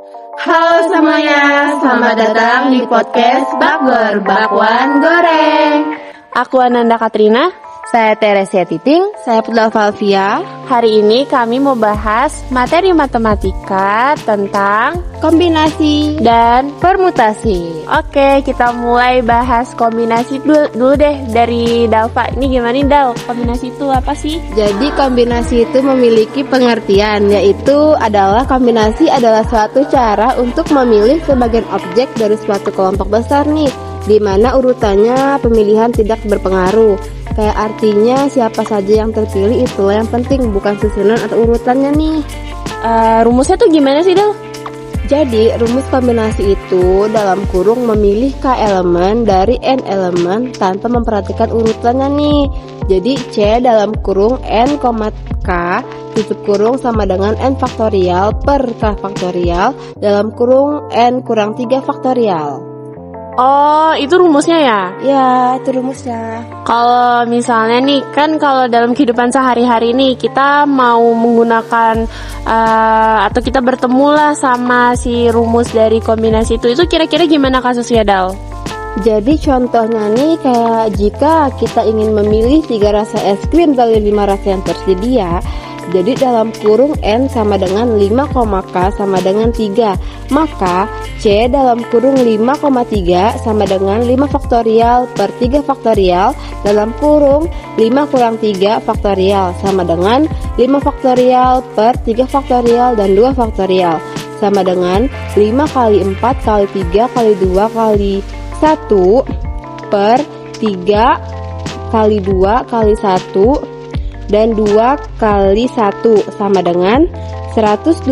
Halo semuanya, selamat datang di podcast Bakgor, Bakwan Goreng. Aku Ananda Katrina. Saya Teresia Titing. Saya Putla Valvia. Hari ini kami mau bahas materi matematika tentang kombinasi dan permutasi. Oke, kita mulai bahas kombinasi dulu deh dari Dalva. Ini gimana nih Dal? Kombinasi itu apa sih? Jadi kombinasi itu memiliki pengertian, yaitu kombinasi adalah suatu cara untuk memilih sebagian objek dari suatu kelompok besar nih, di mana urutannya pemilihan tidak berpengaruh. Kayak artinya siapa saja yang terpilih itulah yang penting, bukan susunan atau urutannya nih. Rumusnya tuh gimana sih Dal? Jadi rumus kombinasi itu dalam kurung memilih K elemen dari N elemen tanpa memperhatikan urutannya nih. Jadi C dalam kurung N, K tutup kurung sama dengan N faktorial per K faktorial dalam kurung N kurang 3 faktorial. Oh, itu rumusnya ya? Ya, itu rumusnya. Kalau misalnya nih, kan kalau dalam kehidupan sehari-hari nih kita mau menggunakan atau kita bertemu lah sama si rumus dari kombinasi itu kira-kira gimana kasusnya Dal? Jadi contohnya nih, kayak jika kita ingin memilih 3 rasa es krim dari 5 rasa yang tersedia, jadi dalam kurung N sama dengan 5, K sama dengan 3, maka C dalam kurung 5,3 sama dengan 5 faktorial per 3 faktorial dalam kurung 5 kurang 3 faktorial sama dengan 5 faktorial per 3 faktorial dan 2 faktorial sama dengan 5 kali 4 kali 3 kali 2 kali 1 per 3 kali 2 kali 1 dan 2 kali 1 sama dengan 120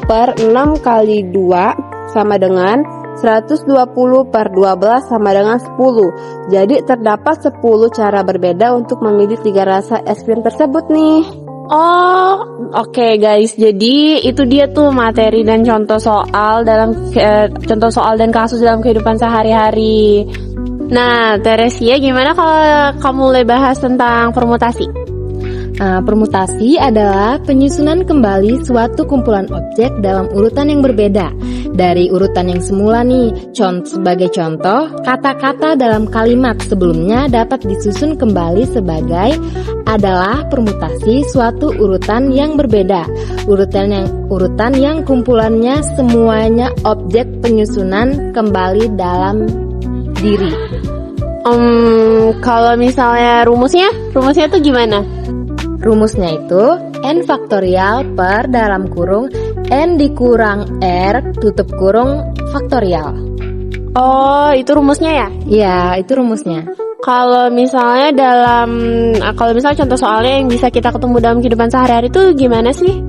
per 6 kali 2 sama dengan 120 per 12 sama dengan 10. Jadi terdapat 10 cara berbeda untuk memilih 3 rasa es krim tersebut nih. Oh, oke guys. Jadi itu dia tuh materi dan contoh soal dan kasus dalam kehidupan sehari-hari. Nah, Teresia, gimana kalau kamu mulai bahas tentang permutasi? Permutasi adalah penyusunan kembali suatu kumpulan objek dalam urutan yang berbeda dari urutan yang semula nih. Sebagai contoh, kata-kata dalam kalimat sebelumnya dapat disusun kembali sebagai adalah permutasi suatu urutan yang berbeda. Urutan yang kumpulannya semuanya objek penyusunan kembali dalam diri. Kalau misalnya rumusnya tuh gimana? Rumusnya itu N faktorial per dalam kurung N dikurang R tutup kurung faktorial. Oh, itu rumusnya ya? Iya, itu rumusnya. Kalau misalnya contoh soalnya yang bisa kita ketemu dalam kehidupan sehari-hari itu gimana sih?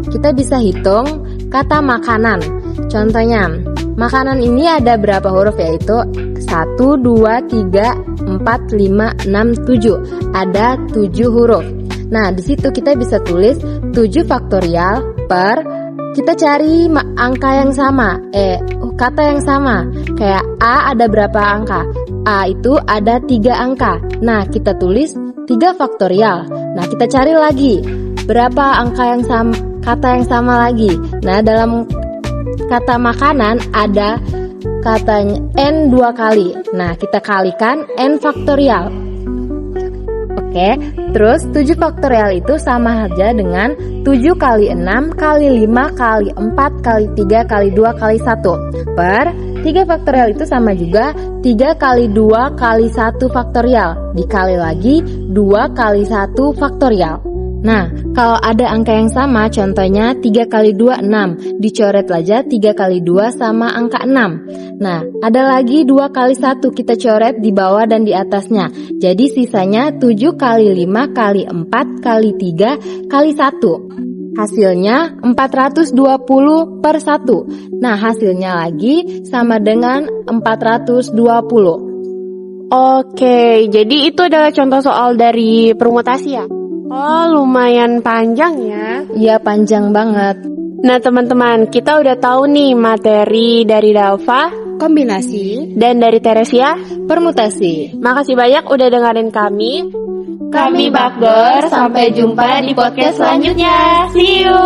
Kita bisa hitung kata makanan. Contohnya, makanan ini ada berapa huruf, yaitu 1, 2, 3, 4, 5, 6, 7. Ada 7 huruf. Nah, di situ kita bisa tulis 7 faktorial per, kita cari angka yang sama, kata yang sama. Kayak A ada berapa angka? A itu ada 3 angka. Nah, kita tulis 3 faktorial. Nah, kita cari lagi berapa angka yang sama, kata yang sama lagi. Nah, dalam kata makanan ada katanya N 2 kali. Nah, kita kalikan N faktorial. Oke, terus 7 faktorial itu sama aja dengan 7 kali 6 kali 5 kali 4 kali 3 kali 2 kali 1 per 3 faktorial itu sama juga 3 kali 2 kali 1 faktorial dikali lagi 2 kali 1 faktorial. Nah, kalau ada angka yang sama, contohnya 3 kali 2, 6. Dicoret aja 3 kali 2 sama angka 6. Nah, ada lagi 2 kali 1, kita coret di bawah dan di atasnya. Jadi sisanya 7 kali 5 kali 4 kali 3 kali 1. Hasilnya 420 per 1. Nah, hasilnya lagi sama dengan 420. Oke, jadi itu adalah contoh soal dari permutasi ya? Oh, lumayan panjang ya. Iya, panjang banget. Nah, teman-teman, kita udah tahu nih materi dari Dalva, Kombinasi, dan dari Teresia, permutasi. Makasih banyak udah dengerin kami. Kami Bakgor, sampai jumpa di podcast selanjutnya. See you.